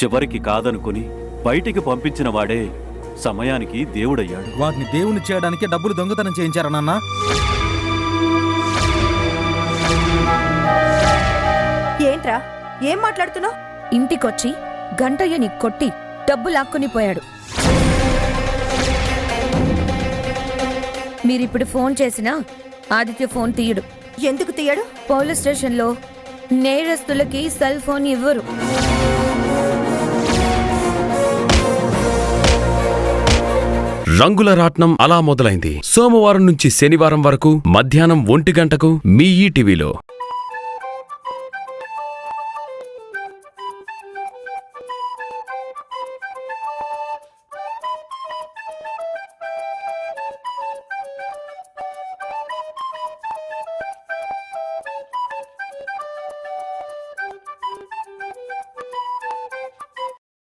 చివరికి కాదనుకుని బయటికి పంపించిన వాడే సమయానికి దేవుడయ్యాడు. వాటిని దేవుని చేయడానికి డబ్బులు దొంగతనం చేయించారా నాన్న? ఏంట్రా, ఏం మాట్లాడుతున్నావు? ఇంటికొచ్చి గంటయ్యని కొట్టి డబ్బు లాక్కుని పోయాడు. మీరిప్పుడు ఫోన్ చేసినా ఆదిత్య ఫోన్ తీయడు. ఎందుకు తీయడు? పోలీస్ స్టేషన్లో నేరస్తులకి సెల్ ఫోన్ ఇవ్వరు. రంగుల రాట్నం అలా మొదలైంది. సోమవారం నుంచి శనివారం వరకు మధ్యాహ్నం 1 గంటకు మీ ఈటీవీలో.